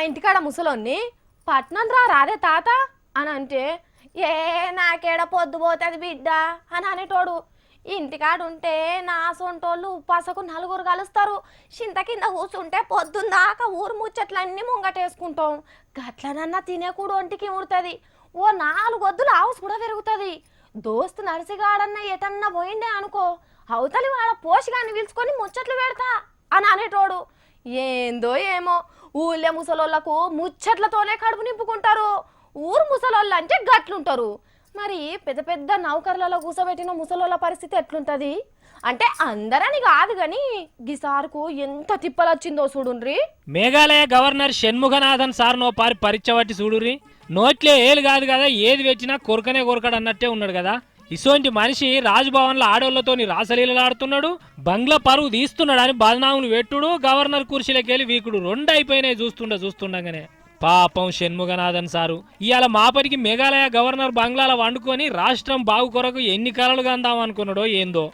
ఇంటికాడ ముసలోన్ని పట్నం రాదే తాత అని అంటే ఏ నాకేడ పొద్దుపోతుంది బిడ్డ అని అనేటోడు. ఇంటికాడుంటే నా సొంటోళ్ళు ఉపాసకు నలుగురు కలుస్తారు. చింత కింద కూర్చుంటే పొద్దుందాకా ఊరు ముచ్చట్లన్నీ ముంగటేసుకుంటాం. గట్లనన్నా తినేకూడు ఒంటికి ముడుతుంది. ఓ 4 వద్దులు ఆవుసు కూడా పెరుగుతుంది. దోస్తు నడిసిగాడన్న ఎటన్నా పోయిండే అనుకో, అవతలి వాడ పోషగాన్ని పిలుచుకొని ముచ్చట్లు పెడతా అని అనేటోడు. ఏందో ఏమో ఊళ్ళే ముసలోళ్ళకు ముచ్చట్లతోనే కడుపు నింపుకుంటారు. ఊరు ముసలోళ్ళు అంటే గట్లుంటారు. మరి పెద్ద పెద్ద నౌకర్లలో కూసబెట్టిన ముసలోళ్ళ పరిస్థితి ఎట్లుంటది అంటే అందరని కాదు గాని గిసార్కు ఎంత తిప్పలొచ్చిందో చూడుండ్రి. మేఘాలయ గవర్నర్ షణ్ముఖనాథన్ సార్ నో పారి పరీక్ష చూడుర్రి. నోట్లే ఏలు కాదు కదా, ఏది పెట్టినా కొరకనే కొరకడు అన్నట్టే ఉన్నాడు కదా. ఇసోంటి మనిషి రాజ్భవన్లో ఆడోళ్లతోని రాసలీలలాడుతున్నాడు, బంగ్లా పరువు తీస్తున్నాడు అని బదనాములు పెట్టుడు, గవర్నర్ కుర్చీలకెళ్ళి వీకుడు 2 అయిపోయినాయి చూస్తుండగానే. పాపం షణ్ముఖనాథన్ సారు ఇవాళ మాపటికి మేఘాలయ గవర్నర్ బంగ్లాల వండుకొని రాష్ట్రం బాగు కొరకు ఎన్ని కలలుగా అందామనుకున్నాడో ఏందో.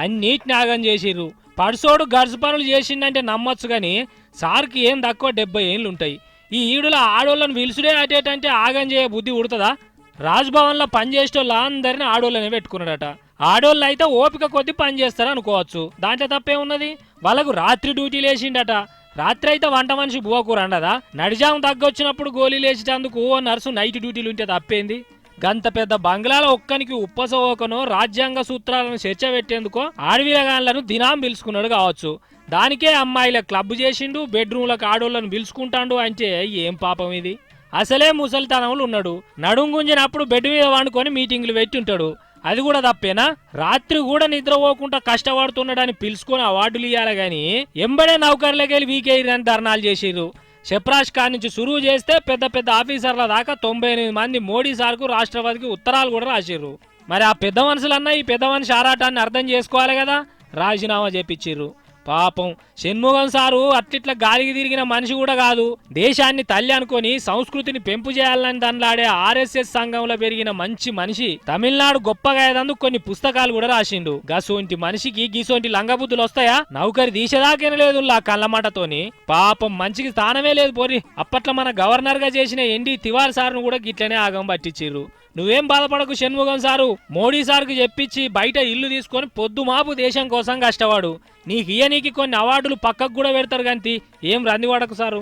అన్నిటిని ఆగం చేసిర్రు. పడుసోడు గడుసు పనులు చేసిండంటే నమ్మొచ్చు గాని సార్కి ఏం తక్కువ 70 ఏళ్ళుంటాయి. ఈ ఈడుల ఆడోళ్ళను పిలుసుడే అటేటంటే ఆగం చేయ బుద్ధి ఉడుతుందా? రాజ్భవన్లో పనిచేసేటోళ్ళు అందరినీ ఆడోళ్ళనే పెట్టుకున్నాడట. ఆడోళ్ళు అయితే ఓపిక కొద్ది పని చేస్తారు అనుకోవచ్చు, దాంట్లో తప్పే ఉన్నది. వాళ్ళకు రాత్రి డ్యూటీలు వేసిండట. రాత్రి అయితే వంట మనిషి బువ్వకూర అండదా? నడిజాము తగ్గొచ్చినప్పుడు గోళీలు వేసేటందుకు ఓ నర్సు నైట్ డ్యూటీలు ఉంటే తప్పేంది? గంత పెద్ద బంగ్లాల ఒక్కనికి ఉప్పసోకనో రాజ్యాంగ సూత్రాలను చర్చ పెట్టేందుకో ఆడవిలగాన్లను దినాం పిలుచుకున్నాడు కావచ్చు. దానికే అమ్మాయిల క్లబ్ చేసిండు, బెడ్రూమ్లకు ఆడోళ్లను పిలుచుకుంటాడు అంటే ఏం పాపం ఇది? అసలే ముసలితనంలో ఉన్నాడు. నడుంగుంజినప్పుడు బెడ్ మీద వండుకొని మీటింగ్లు పెట్టి ఉంటాడు. అది కూడా తప్పేనా? రాత్రి కూడా నిద్రపోకుండా కష్టపడుతున్నాడని పిలుచుకొని అవార్డులు ఇయ్యాలి గాని ఎంబడే నౌకర్లకెళ్ళి వీకేయని ధర్నాలు చేసిర్రు. చెప్రాష్ ఖాన్ నుంచి సురువు చేస్తే పెద్ద పెద్ద ఆఫీసర్ల దాకా 98 మంది మోడీ సార్కు రాష్ట్రపతికి ఉత్తరాలు కూడా రాసిర్రు. మరి ఆ పెద్ద మనుషులన్నా ఈ పెద్ద మనిషి ఆరాటాన్ని అర్థం చేసుకోవాలి కదా, రాజీనామా చేపించిర్రు. పాపం షణ్ముఖం సారు అట్లిట్లా గాలికి తిరిగిన మనిషి కూడా కాదు. దేశాన్ని తల్లి అనుకొని సంస్కృతిని పెంపు చేయాలని దండ్లాడే ఆర్ఎస్ఎస్ సంఘంలో పెరిగిన మంచి మనిషి. తమిళనాడు గొప్పగా అయ్యేందుకు కొన్ని పుస్తకాలు కూడా రాసిండు. గసోంటి మనిషికి గీసోంటి లంగబుద్ధులు వస్తాయా? నౌకరి దీశదాకేనలేదు కళ్ళమాటతోని. పాపం మంచికి స్థానమే లేదు పోరి. అప్పట్లో మన గవర్నర్ గా చేసిన ఎన్డీ తివార్ సార్ను కూడా గిట్లనే ఆగం పట్టించిర్రు. నువ్వేం బాధపడకు షణ్ముఖం సారు, మోడీ సార్కు చెప్పించి బయట ఇల్లు తీసుకొని పొద్దు మాపు దేశం కోసం కష్టవాడు. నీకు కొన్ని అవార్డులు పక్కకు కూడా పెడతారు గంతి, ఏం రందివాడకు సారు.